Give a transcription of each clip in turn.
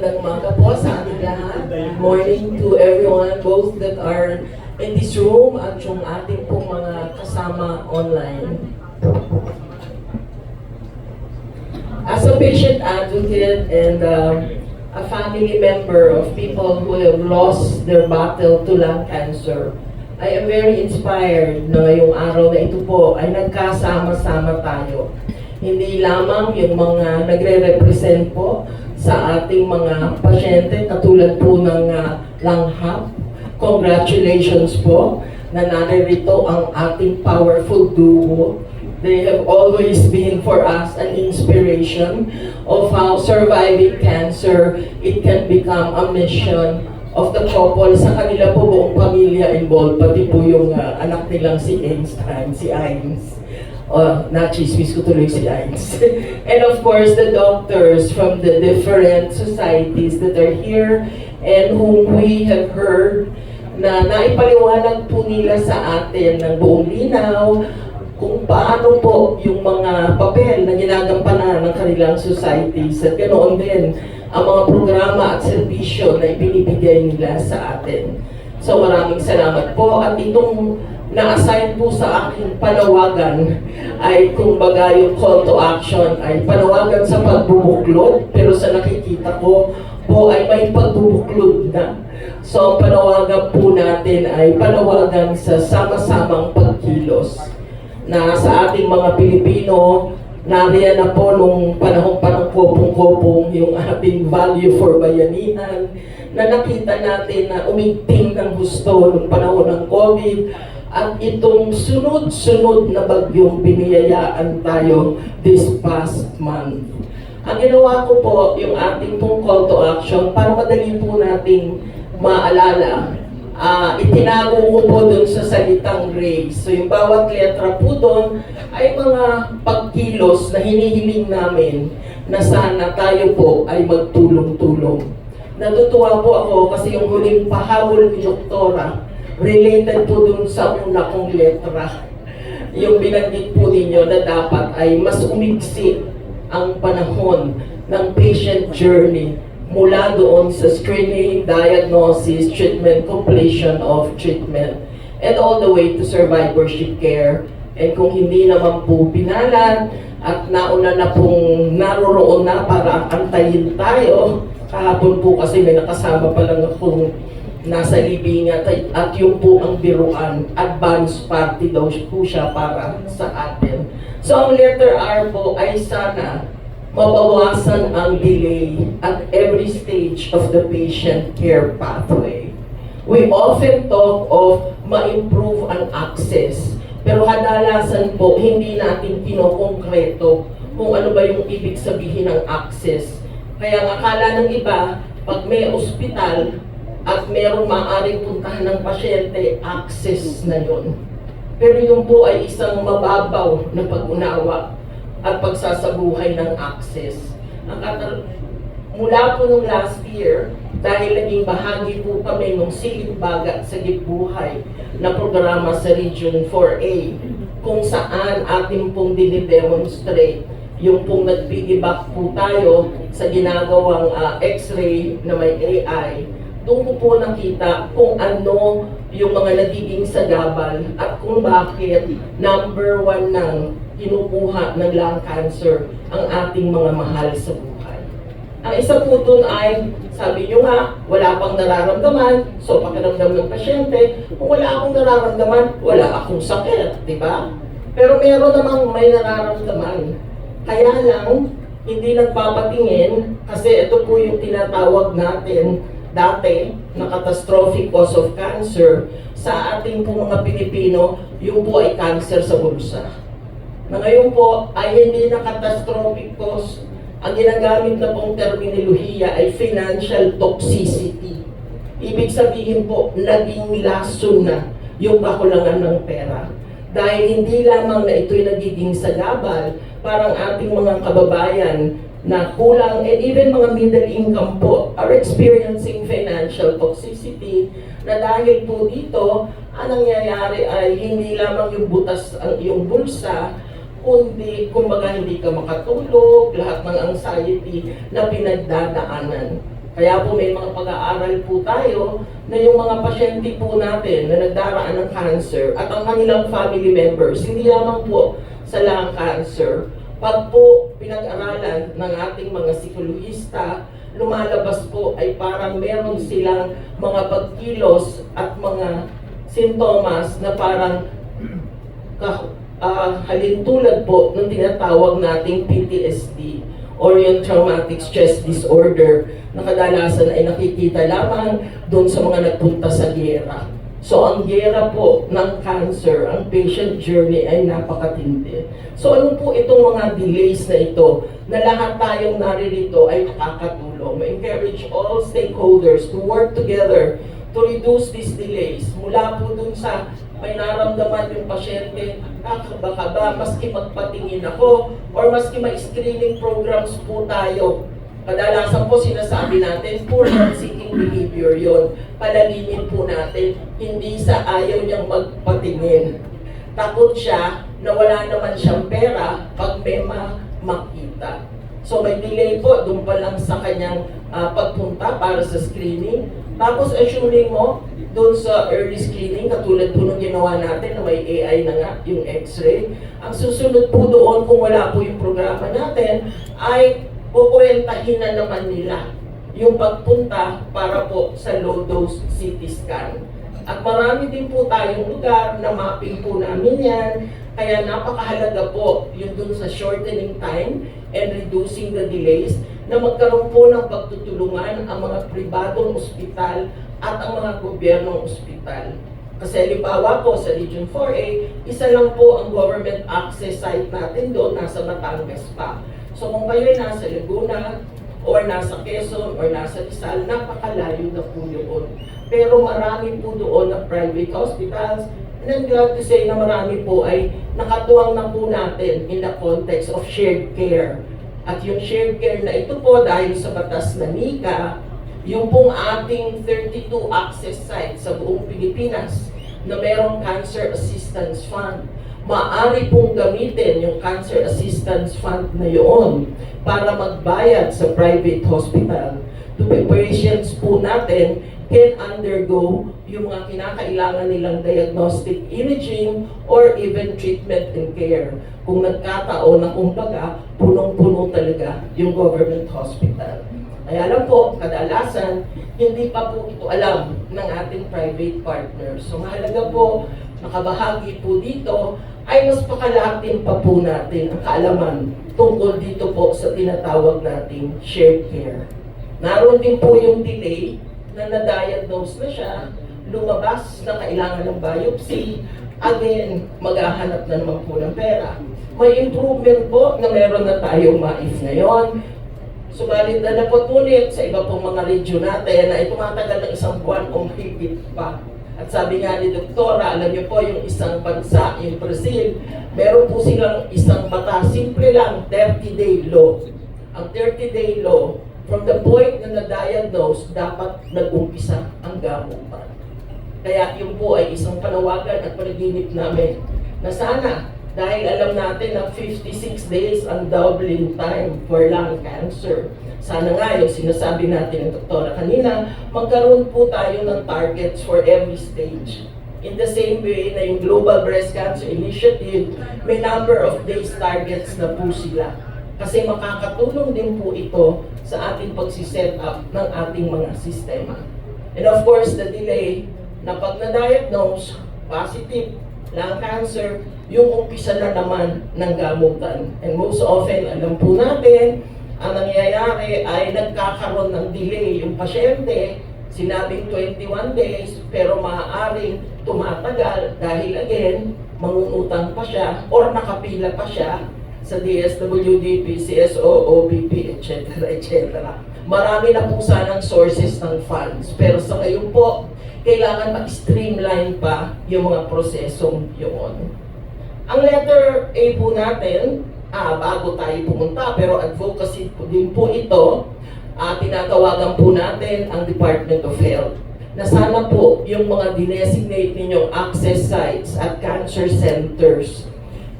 magandang umaga po sa ating lahat. Good morning to everyone, both that are in this room at yung ating pong mga kasama online. As a patient advocate and a family member of people who have lost their battle to lung cancer, I am very inspired na ngayong araw na ito po ay nagkasama-sama tayo. Hindi lamang yung mga nagre-represent po sa ating mga pasyente katulad po ng langhap. Congratulations po na naririto ang ating powerful duo. They have always been for us an inspiration of how surviving cancer, it can become a mission of the couple. Sa kanila po buong pamilya involved, pati po yung anak nilang si Einstein, si Ains. Na-chismis ko tuloy si Ains. And of course, the doctors from the different societies that are here and whom we have heard na naipaliwanag po nila sa atin ng buong linaw kung paano po yung mga papel na ginagampanan ng kanilang societies at ganoon din ang mga programa at serbisyo na ibinibigay nila sa atin. So maraming salamat po at itong na-assign po sa aking panawagan ay kumbaga yung call to action ay panawagan sa pagbubuklod, pero sa nakikita ko po ay may pagbubuklod na. So panawagan po natin ay panawagan sa sama-samang pagkilos na sa ating mga Pilipino. Nariyan na po nung panahong kopong-kopong yung ating value for bayanihan na nakita natin na umigting ng gusto nung panahon ng COVID. At itong sunod-sunod na bagyong biniyayaan tayo this past month. Ang ginawa ko po, yung ating pong call to action, para madali po nating maalala, itinago ko po dun sa salitang grace. So yung bawat letra po dun ay mga pagkilos na hinihiling namin na sana tayo po ay magtulong-tulong. Natutuwa po ako kasi yung huling pahabol ni Doktora, related po dun sa una kong letra. Yung binanggit po ninyo na dapat ay mas umigsi ang panahon ng patient journey mula doon sa screening, diagnosis, treatment, completion of treatment, and all the way to survivorship care. And kung hindi naman po pinalan at nauna na pong naroroon na para antayin tayo, kahapon po kasi may nakasama pa lang akong nasa libingan at yung po ang biruan, advance party daw po siya para sa atin. So ang letter R po ay sana mabawasan ang delay at every stage of the patient care pathway. We often talk of ma-improve ang access, pero kadalasan po hindi natin kinokongkreto kung ano ba yung ibig sabihin ng access. Kaya ang akala ng iba, pag may ospital at merong maaaring puntahan ng pasyente, access na yon. Pero yun po ay isang mababaw na pag-unawa at pagsasabuhay ng access. Mula po nung last year, dahil naging bahagi po kami ng Silid Bagat sa Gibuhay na programa sa Region 4A, kung saan ating pong dinidemonstrate yung pong nag-piggyback po tayo sa ginagawang X-ray na may AI. Doon ko po nakita kung ano yung mga nagiging sagabal at kung bakit number 1 nang kinukuha ng lung cancer ang ating mga mahal sa buhay. Ang isa po doon ay, sabi nyo nga, wala pang nararamdaman, so pakiramdam ng pasyente, kung wala akong nararamdaman, wala akong sakit, di ba? Pero meron namang may nararamdaman. Kaya lang, hindi nagpapatingin kasi ito po yung tinatawag natin dati na catastrophic cause of cancer sa ating po mga Pilipino, yung po ay cancer sa bulsa. Na ngayon po ay hindi na catastrophic cause. Ang ginagamit na pong terminolohiya ay financial toxicity. Ibig sabihin po, naging lason na yung kakulangan ng pera. Dahil hindi lamang na ito'y nagiging sagabal, parang ating mga kababayan na kulang, and even mga middle income po are experiencing financial toxicity na dahil po dito, ang nangyayari ay hindi lamang yung butas ang iyong bulsa, kundi kumbaga hindi ka makatulog, lahat ng anxiety na pinagdadaanan. Kaya po may mga pag-aaral po tayo na yung mga pasyente po natin na nagdaraan ng cancer at ang kanilang family members, hindi lamang po sa lung cancer, pag po pinag-aralan ng ating mga psikologista, lumalabas po ay parang meron silang mga pagkilos at mga sintomas na parang halintulad po ng tinatawag nating PTSD or yung traumatic stress disorder na kadalasan ay nakikita lamang doon sa mga nagpunta sa giyera. So ang giyera po ng cancer, ang patient journey ay napakatindi. So ano po itong mga delays na ito na lahat tayong naririto ay makakatulong. Ma-encourage all stakeholders to work together to reduce these delays. Mula po dun sa may naramdaman yung pasyente, baka ba maski magpatingin ako or maski may screening programs po tayo. Kadalasan po sinasabi natin, poor health-seeking behavior yon. Palalimin po natin, hindi sa ayaw niyang magpatingin. Takot siya na wala naman siyang pera pag may makita. So may delay po doon pa lang sa kanyang pagpunta para sa screening. Tapos assuming mo, doon sa early screening, katulad po nung ginawa natin na may AI na nga, yung X-ray, ang susunod po doon kung wala po yung programa natin, ay kukwentahin na naman nila yung pagpunta para po sa low-dose CT scan. At marami din po tayong lugar na mapping po namin yan, kaya napakahalaga po yung dun sa shortening time and reducing the delays na magkaroon po ng pagtutulungan ang mga pribadong ospital at ang mga gobyernong ospital. Kasi halimbawa po sa Region 4A, isa lang po ang government access site natin doon, nasa Batangas pa. So kung kayo ay nasa Laguna, or nasa Quezon, or nasa Rizal, napakalayo na po yun. Pero marami po doon na private hospitals, and I'm glad to say na marami po ay nakatuwang na po natin in the context of shared care. At yung shared care na ito po dahil sa batas na NICA, yung pong ating 32 access sites sa buong Pilipinas na merong Cancer Assistance Fund, maaari pong gamitin yung Cancer Assistance Fund na yun para magbayad sa private hospital. To be patients po natin can undergo yung mga kinakailangan nilang diagnostic imaging or even treatment and care. Kung nagkataon na kumbaga, punong-puno talaga yung government hospital. Kaya alam po, kadalasan, hindi pa po ito alam ng ating private partners. So mahalaga po, nakabahagi po dito, ay mas pakalatin pa po natin ang kaalaman tungkol dito po sa tinatawag nating shared care. Naroon din po yung delay na na-diagnose na siya, lumabas na kailangan ng biopsy, again, maghahanap na naman po ng pera. May improvement po na meron na tayong mais ngayon. Subalit na ngunit sa iba pong mga region natin na tumatagal ng isang buwan o higit pa. At sabi nga ni Doktora, alam niyo po yung isang bansa, yung Brazil, meron po silang isang batas, simple lang, 30-day law. Ang 30-day law, from the point na na-diagnose, dapat nag-umpisa ang gamutan. Kaya yun po ay isang panawagan at panaginip namin na sana, dahil alam natin na 56 days ang doubling time for lung cancer. Sana nga yung sinasabi natin ng doktora kanina, magkaroon po tayo ng targets for every stage. In the same way na yung Global Breast Cancer Initiative, may number of days targets na po sila. Kasi makakatulong din po ito sa ating pagsiset up ng ating mga sistema. And of course, the delay na pag na-diagnose, positive, lung cancer, yung umpisa na naman ng gamutan. And most often, alam po natin, ang nangyayari ay nagkakaroon ng delay. Yung pasyente, sinabing 21 days, pero maaaring tumatagal dahil again, mangungutang pa siya or nakapila pa siya sa DSWD, PCSO, OBP, etc. etc. Marami na po sanang sources ng funds. Pero sa ngayon po, kailangan mag-streamline pa yung mga prosesong yun. Ang letter A po natin, bago tayo pumunta, pero advocacy po din po ito, tinatawagan po natin ang Department of Health na sana po yung mga dinesignate ninyong access sites at cancer centers,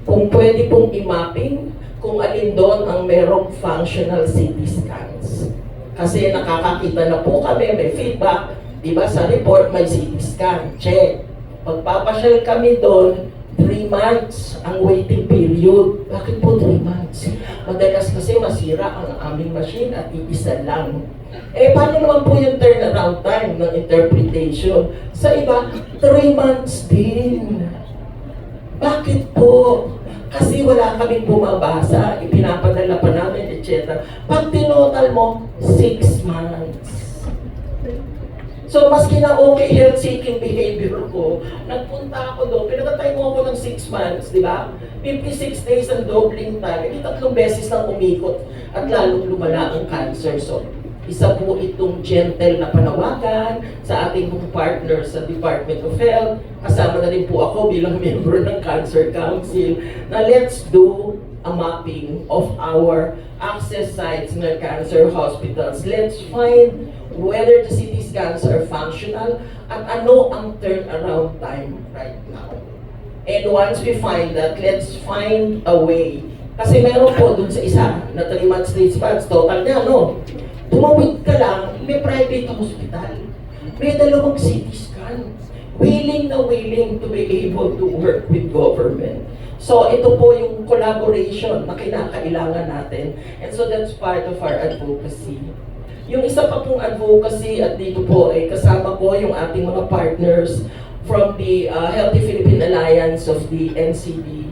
kung pwede pong i-mapping kung alin doon ang merong functional CT scans. Kasi nakakakita na po kami, may feedback. Diba sa report, may CT scan. Check. Pagpapasyal kami doon, 3 months ang waiting period. Bakit po 3 months? Madalas kasi masira ang aming machine at iisa lang. Paano naman po yung turnaround time ng interpretation? Sa iba, 3 months din. Bakit po? Kasi wala kaming bumabasa, ipinapadala pa namin, etc. Pag tinotal mo, 6 months. So, maski na okay health-seeking behavior ko, nagpunta ako doon, pinagantay mo ako ng 6 months, di ba? 56 days ang doubling time, 3 beses nang umikot at lalong lumala ang cancer. So, isa po itong gentle na panawagan sa ating mga partners sa Department of Health. Kasama na rin po ako bilang member ng Cancer Council na let's do a mapping of our access sites ng cancer hospitals. Let's find whether the CT scans are functional at ano ang turnaround time right now. And once we find that, let's find a way. Kasi meron po dun sa isa na 3 months response, total na, no? Tumawid ka lang, may private hospital. May 2 CT scan. Willing to be able to work with government. So ito po yung collaboration na kinakailangan natin. And so that's part of our advocacy. Yung isa pa pong advocacy at dito po ay kasama ko yung ating mga partners from the Healthy Philippine Alliance of the NCD.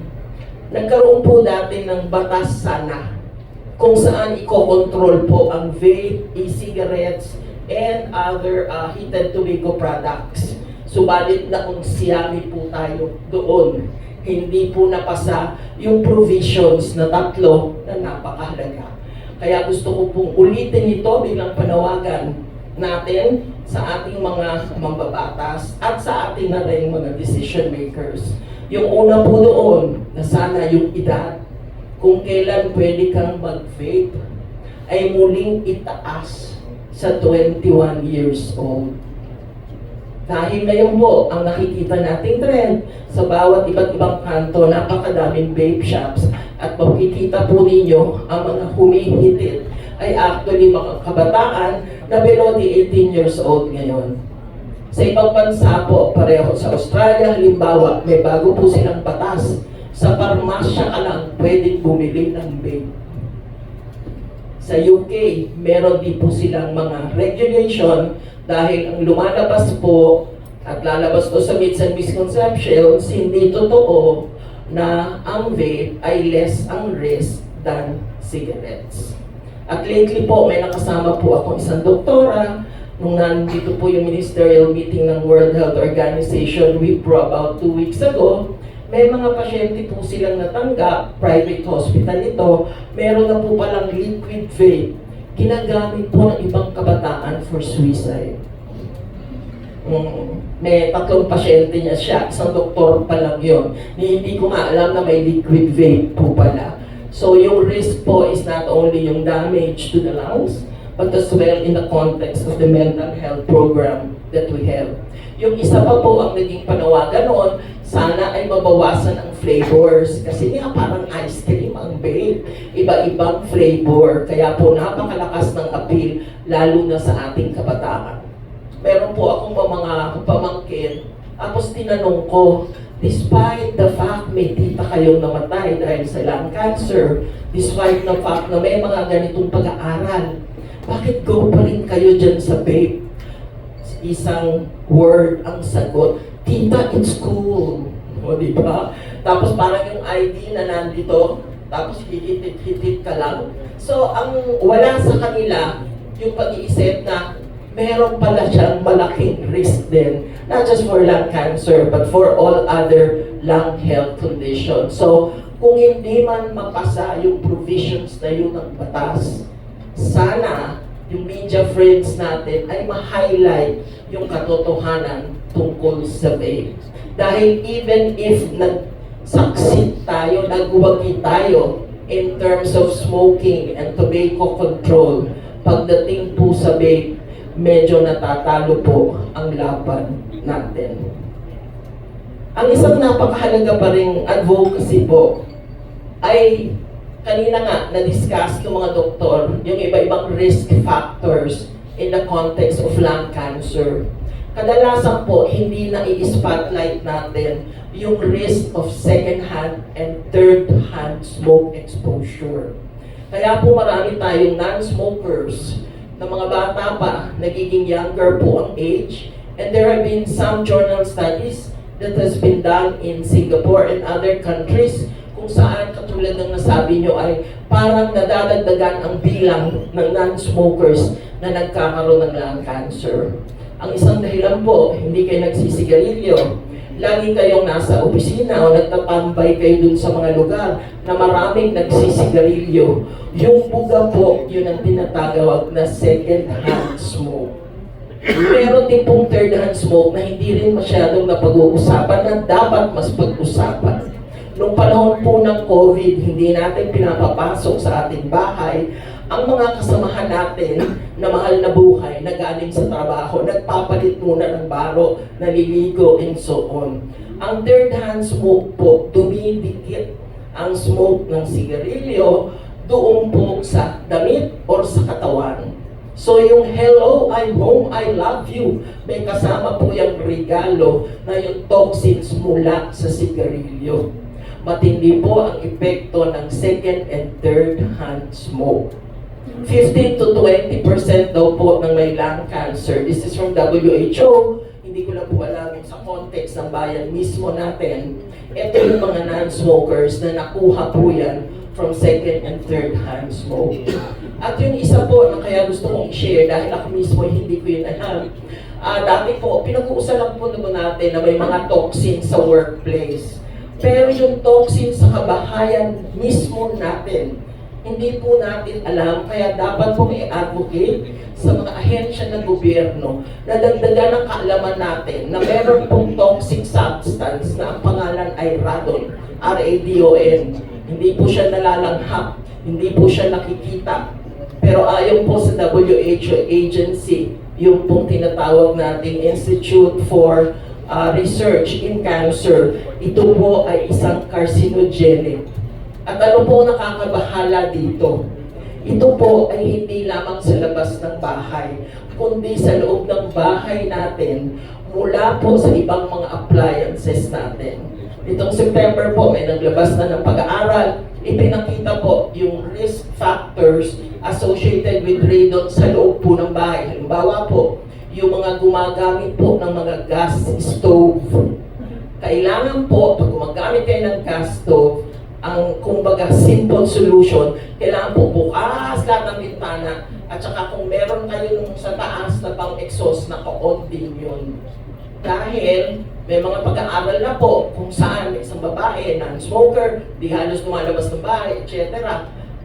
Nagkaroon po dati ng batas sana kung saan i-control po ang vape, e-cigarettes, and other heated tobacco products. Subalit na kung siyami po tayo doon, hindi po napasa yung provisions na 3 na napakahalaga. Kaya gusto ko pong ulitin ito bilang panawagan natin sa ating mga mambabatas at sa ating na rin mga decision makers. Yung una po doon, na sana yung edad, kung kailan pwede kang mag-vape, ay muling itaas sa 21 years old. Dahil ngayon po, ang nakikita nating trend sa bawat iba't ibang kanto, napakadaming vape shops. At makikita po ninyo, ang mga humihitit ay actually mga kabataan na below the 18 years old ngayon. Sa ibang bansa po, pareho sa Australia, halimbawa, may bago po silang batas. Sa parmasya ka lang pwedeng bumili ng vape. Sa UK, meron din po silang mga regulation dahil ang lumalabas po at lalabas to sa myths and misconceptions, hindi totoo na ang vape ay less ang risk than cigarettes. At lately po, may nakasama po akong isang doktora nung nandito po yung ministerial meeting ng World Health Organization WIPRO about 2 weeks ago. May mga pasyente po silang natanggap, private hospital ito, meron na po palang liquid vape. Ginagamit po ng ibang kabataan for suicide. May 3 pasyente niya siya, isang doktor pa lang yun. Hindi ko nga alam na may liquid vape po pala. So yung risk po is not only yung damage to the lungs, but as well in the context of the mental health program that we have. Yung isa pa po ang naging panawagan noon, sana ay mabawasan ang flavors. Kasi nga parang ice cream ang vape. Iba-ibang flavor. Kaya po napakalakas ng appeal, lalo na sa ating kabataan. Meron po akong mga pamangkin. Tapos tinanong ko, despite the fact may tita kayong namatay dahil sa lung cancer, despite the fact na may mga ganitong pag-aaral, bakit go pa rin kayo dyan sa vape? Isang word ang sagot, tita, it's cool. O, di ba? Tapos parang yung ID na nandito, tapos hitit-hitit ka lang. So, ang wala sa kanila, yung pag-iisip na meron pala siyang malaking risk din, not just for lung cancer, but for all other lung health conditions. So, kung hindi man mapasa yung provisions na yun ng batas, sana yung media friends natin ay ma-highlight yung katotohanan tungkol sa vape. Dahil even if nag-succeed tayo, nagwagi tayo in terms of smoking and tobacco control, pagdating po sa vape, medyo natatalo po ang laban natin. Ang isang napakahalaga pa ring advocacy po ay Kanina nga, na-discuss ng mga doktor yung iba-ibang risk factors in the context of lung cancer. Kadalasan po, hindi na i-spotlight natin yung risk of second-hand and third-hand smoke exposure. Kaya po marami tayong non-smokers na mga bata pa, nagiging younger po ang age. And there have been some journal studies that has been done in Singapore and other countries kung saan katulad ng nasabi nyo ay parang nadadagdagan ang bilang ng non-smokers na nagkakaroon ng lung cancer. Ang isang dahilan po, hindi kayo nagsisigarilyo. Lagi kayong nasa opisina o nagtatambay kayo dun sa mga lugar na maraming nagsisigarilyo. Yung buga po, yun ang tinatawag na second-hand smoke. Meron din pong third-hand smoke na hindi rin masyadong napag-uusapan na dapat mas pag-usapan. Noong panahon po ng COVID, hindi natin pinapapasok sa ating bahay ang mga kasamahan natin na mahal na buhay na galing sa trabaho, nagpapalit muna ng baro, naliligo, and so on. Ang third-hand smoke po, dumidikit ang smoke ng sigarilyo doon po sa damit or sa katawan. So yung hello, I'm home, I love you, may kasama po yung regalo na yung toxins mula sa sigarilyo. Matindi po ang epekto ng second and third hand smoke. 15 to 20% daw po ng may lung cancer. This is from WHO. Hindi ko lang po alam sa context ng bayan mismo natin. Ito yung mga non-smokers na nakuha po yan from second and third hand smoke. At yung isa po na kaya gusto kong i-share dahil ako mismo hindi ko yun alam. Dati po, pinag-uusapan po naman natin na may mga toxins sa workplace. Pero yung toxins sa kabahayan mismo natin, hindi po natin alam, kaya dapat po i-advocate sa mga ahensya ng gobyerno na dagdagan ang kaalaman natin na meron pong toxic substance na ang pangalan ay radon, R-A-D-O-N. Hindi po siya nalalanghap, hindi po siya nakikita. Pero ayon po sa WHO agency, yung pong tinatawag nating Institute for Research in Cancer, ito po ay isang carcinogenic. At ano po nakakabahala dito? Ito po ay hindi lamang sa labas ng bahay, kundi sa loob ng bahay natin mula po sa ibang mga appliances natin. Itong September po, may naglabas na ng pag-aaral. Ipinakita po yung risk factors associated with radon sa loob po ng bahay. Halimbawa po, yung mga gumagamit po ng mga gas stove. Kailangan po, pag gumagamit kayo ng gas stove, ang kumbaga simple solution, kailangan po bukas lahat ng bintana at saka kung meron kayo nung sa taas na pang exhaust, naka-on din yun. Dahil may mga pag-aaral na po kung saan may isang babae, non-smoker, di halos lumalabas ng bahay, etc.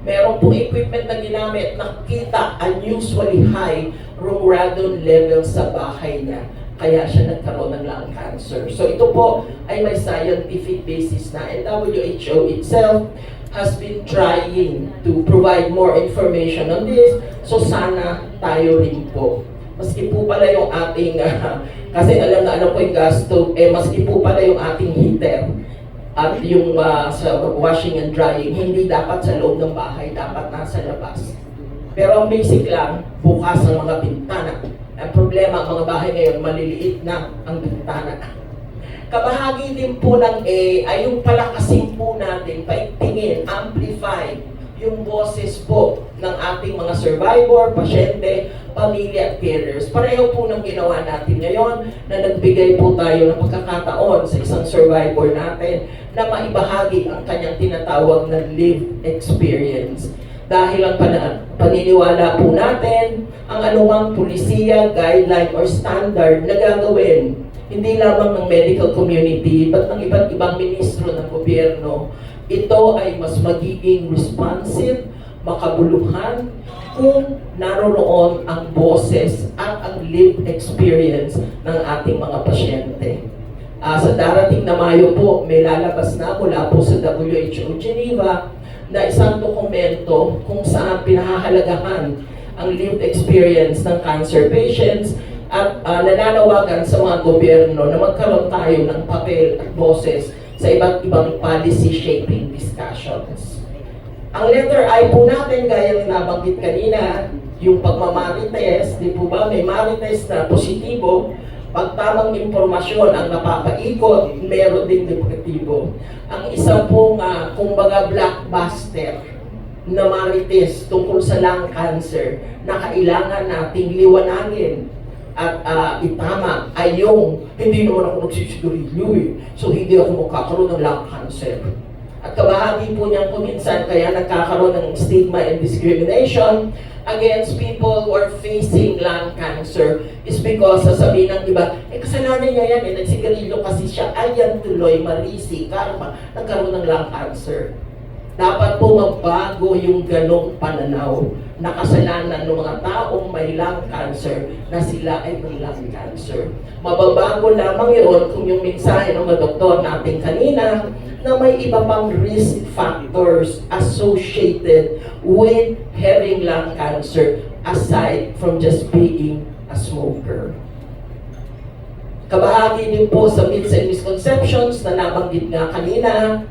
Meron po equipment na ginamit, nakita unusually high room radon level sa bahay niya. Kaya siya nagkaroon ng lung cancer. So ito po ay may scientific basis na, and WHO itself has been trying to provide more information on this. So sana tayo rin po. Maski po pala yung ating, kasi alam na ano po yung gas stove, maski po pala yung ating heater at yung sa washing and drying, hindi dapat sa loob ng bahay, dapat nasa labas. Pero ang basic lang, bukas ang mga bintana. Ang problema, ang mga bahay ngayon, maliliit na ang bintana. Kabahagi din po ng ay yung palakasin po natin, paigtingin, amplify yung boses po ng ating mga survivor, pasyente, pamilya at carers. Pareho po ng ginawa natin ngayon na nagbigay po tayo ng pagkakataon sa isang survivor natin na maibahagi ang kanyang tinatawag na lived experience. Dahil ang paniniwala po natin, ang anumang pulisiya, guideline, or standard na gagawin, hindi lamang ng medical community, but ng iba't ibang ministro ng gobyerno, ito ay mas magiging responsive, makabuluhan, kung naroon ang boses at ang lived experience ng ating mga pasyente. Sa darating na Mayo po, may lalabas na mula po sa WHO Geneva na isang dokumento kung saan pinahahalagahan ang lived experience ng cancer patients at nananawagan sa mga gobyerno na magkaroon tayo ng papel at boses sa iba't ibang policy shaping discussions. Ang letter I po natin, gaya ng nabanggit kanina, yung pagmamarites, di po ba, may marites na positibo, pag tamang impormasyon ang napapaikot, meron din negatibo. Ang isa pong, kumbaga, blockbuster na marites tungkol sa lung cancer na kailangan nating liwanagin at itama ay yung hindi naman ako nagsisigarilyo so hindi ako magkakaroon ng lung cancer. At kabahagi po niyan po minsan kaya nagkakaroon ng stigma and discrimination against people who are facing lung cancer is because sasabihin ng iba, kasalanan niya yan nagsigarilyo kasi siya, ayan tuloy, marisi, karma, nagkaroon ng lung cancer. Dapat po magbago yung ganong pananaw na kasalanan ng mga taong may lung cancer na sila ay may lung cancer. Mababago lamang yun kung yung mensahe ng mga doktor natin kanina na may iba pang risk factors associated with having lung cancer aside from just being a smoker. Kabahagi din po sa myths and misconceptions na nabanggit nga kanina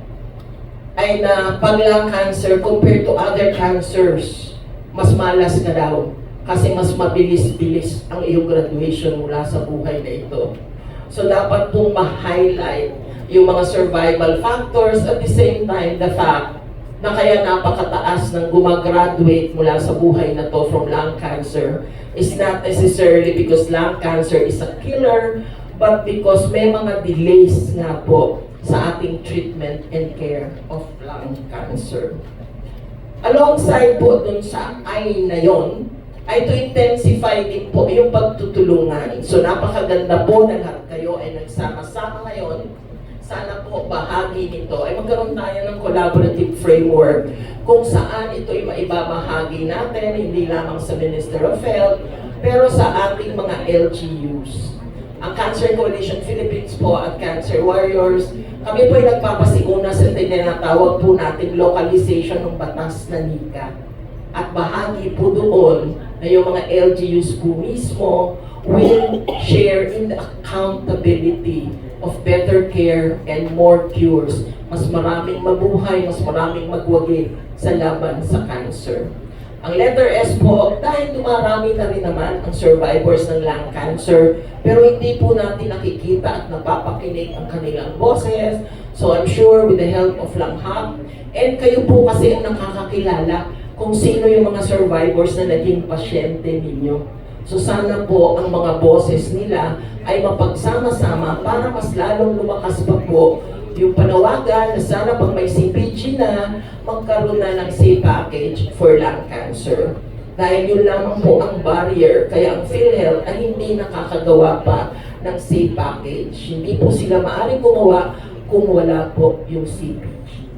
ay na pag lung cancer compared to other cancers, mas malas ka daw kasi mas mabilis-bilis ang iyong graduation mula sa buhay na ito. So dapat pong ma-highlight yung mga survival factors at the same time the fact na kaya napakataas ng gumagraduate mula sa buhay na to from lung cancer is not necessarily because lung cancer is a killer, but because may mga delays nga po sa ating treatment and care of lung cancer. Alongside po dun sa I na yon, ay to intensify din po yung pagtutulungan. So napakaganda po na lahat kayo ay nagsama-sama ngayon. Sana po bahagi nito ay magkaroon tayo ng collaborative framework kung saan ito ay maibabahagi natin, hindi lamang sa Minister of Health, pero sa ating mga LGUs. Ang Cancer Coalition Philippines po at Cancer Warriors, kami po ay nagpapasiguna sa tinatawag po natin localization ng batas na NICA. At bahagi po doon na yung mga LGUs po mismo will share in the accountability of better care and more cures. Mas maraming mabuhay, mas maraming magwagi sa laban sa cancer. Ang letter S po, dahil dumarami na rin naman ang survivors ng lung cancer, pero hindi po natin nakikita at napapakinig ang kanilang boses. So I'm sure with the help of Langhap, and kayo po kasi ang nakakakilala kung sino yung mga survivors na naging pasyente ninyo. So sana po ang mga boses nila ay mapagsama-sama para mas lalong lumakas pa po yung panawagan na sana pag may CPG na, magkaroon na ng safe package for lung cancer. Dahil yun lamang po ang barrier, kaya ang PhilHealth ay hindi nakakagawa pa ng safe package. Hindi po sila maaaring gumawa kung wala po yung CPG.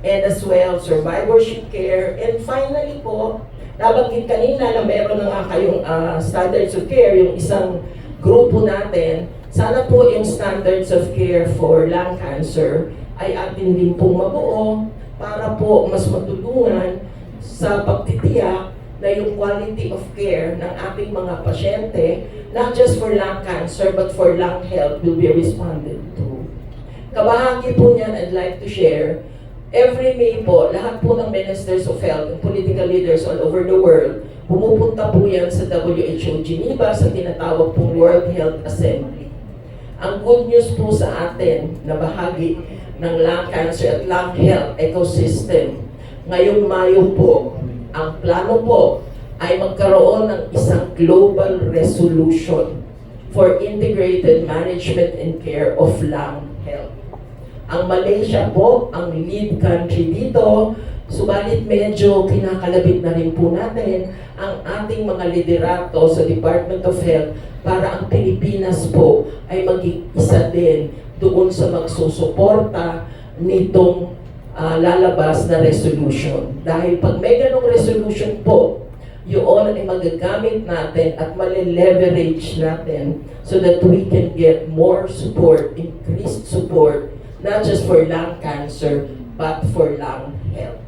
And as well, survivorship care. And finally po, nabanggit kanina na meron na nga kayong standards of care, yung isang grupo natin. Sana po yung standards of care for lung cancer ay atin din pong mabuo para po mas matulungan sa pagtitiyak na yung quality of care ng ating mga pasyente, not just for lung cancer but for lung health will be responded to. Kabahagi po niyan, I'd like to share, every May po, lahat po ng Ministers of Health and political leaders all over the world, pumupunta po yan sa WHO Geneva sa tinatawag pong World Health Assembly. Ang good news po sa atin na bahagi ng lung cancer at lung health ecosystem, ngayong Mayo po, ang plano po ay magkaroon ng isang global resolution for integrated management and care of lung health. Ang Malaysia po, ang lead country dito, subalit medyo kinakalabit na rin po natin ang ating mga liderato sa Department of Health para ang Pilipinas po ay maging isa din doon sa magsusuporta nitong lalabas na resolution. Dahil pag may ganong resolution po, yun ay magagamit natin at mali-leverage natin so that we can get more support, increased support, not just for lung cancer, but for lung health.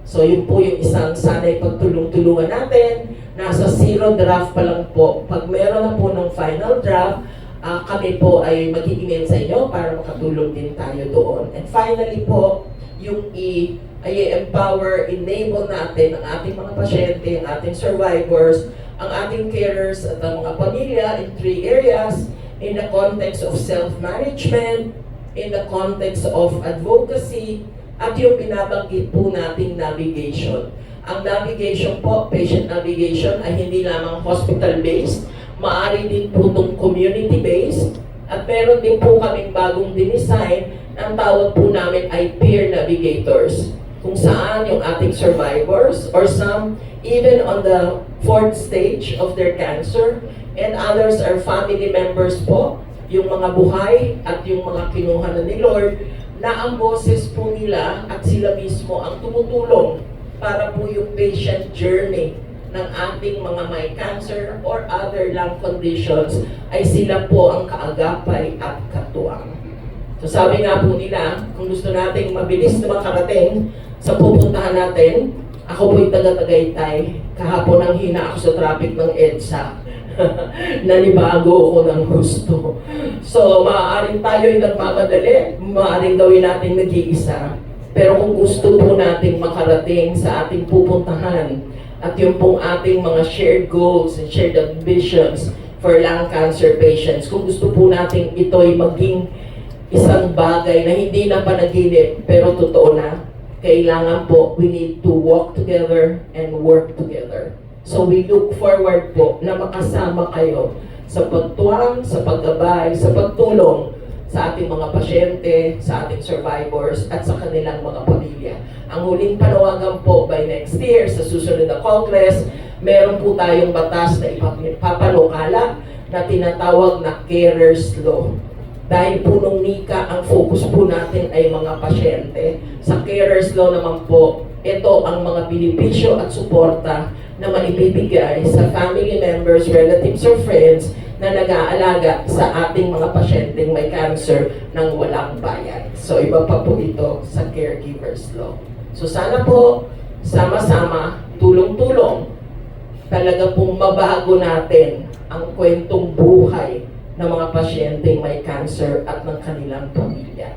So yun po yung isang sana'y pagtulong-tulungan natin. Nasa zero draft pa lang po. Pag meron na po ng final draft, kami po ay mag-i-email sa inyo para makatulong din tayo doon. And finally po, yung E ay empower, enable natin ang ating mga pasyente, ang ating survivors, ang ating carers at ang mga pamilya in 3 areas, in the context of self-management, in the context of advocacy, at yung binabanggit po nating navigation. Ang navigation po, patient navigation, ay hindi lamang hospital-based, maaari din po itong community-based, at meron din po kaming bagong dinesign, ang tawag po namin ay peer navigators, kung saan yung ating survivors, or some even on the 4th stage of their cancer, and others are family members po, yung mga buhay at yung mga kinuha na ni Lord, na ang boses po nila at sila mismo ang tumutulong para po yung patient journey ng ating mga may cancer or other lung conditions ay sila po ang kaagapay at katuwang. So sabi nga po nila, kung gusto nating mabilis na makarating sa pupuntahan natin, ako po'y taga-Tagaytay. Kahapon ang hina ako sa traffic ng EDSA. Nanibago ako ng gusto. So, maaaring tayo'y nagmamadali, maaaring gawin natin nag-iisa. Pero kung gusto po natin makarating sa ating pupuntahan at yung pong ating mga shared goals and shared ambitions for lung cancer patients, kung gusto po natin ito'y maging isang bagay na hindi na panaginip pero totoo na, kailangan po we need to walk together and work together. So we look forward po na makasama kayo sa pagtuwang, sa paggabay, sa pagtulong sa ating mga pasyente, sa ating survivors, at sa kanilang mga pamilya. Ang huling panawagan po by next year, sa susunod na Congress, meron po tayong batas na ipapanukala na tinatawag na Carers Law. Dahil po nung NICA, ang focus po natin ay mga pasyente. Sa Carers Law naman po, ito ang mga benepisyo at suporta na maibibigay sa family members, relatives, or friends na nag-aalaga sa ating mga pasyenteng may cancer ng walang bayad. So iba pa po ito sa Caregivers Law. So sana po, sama-sama, tulong-tulong, talaga pong mabago natin ang kwentong buhay ng mga pasyenteng may cancer at ng kanilang pamilya.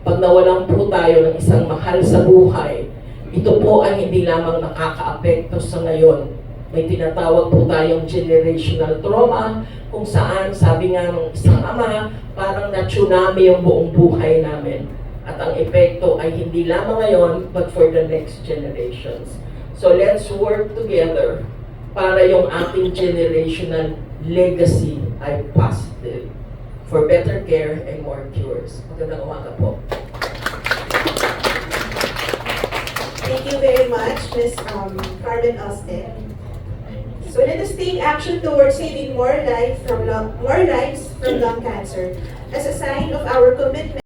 Pag nawalan po tayo ng isang mahal sa buhay, ito po ay hindi lamang nakakaapekto sa ngayon. May tinatawag po tayong generational trauma, kung saan, sabi nga ng isang ama, parang na-tsunami yung buong buhay namin. At ang epekto ay hindi lamang ngayon, but for the next generations. So let's work together para yung ating generational legacy ay positive for better care and more cures. Magandang umaga po. Thank you very much, Ms. Carmen Austin. So let us take action towards saving more lives from lung cancer as a sign of our commitment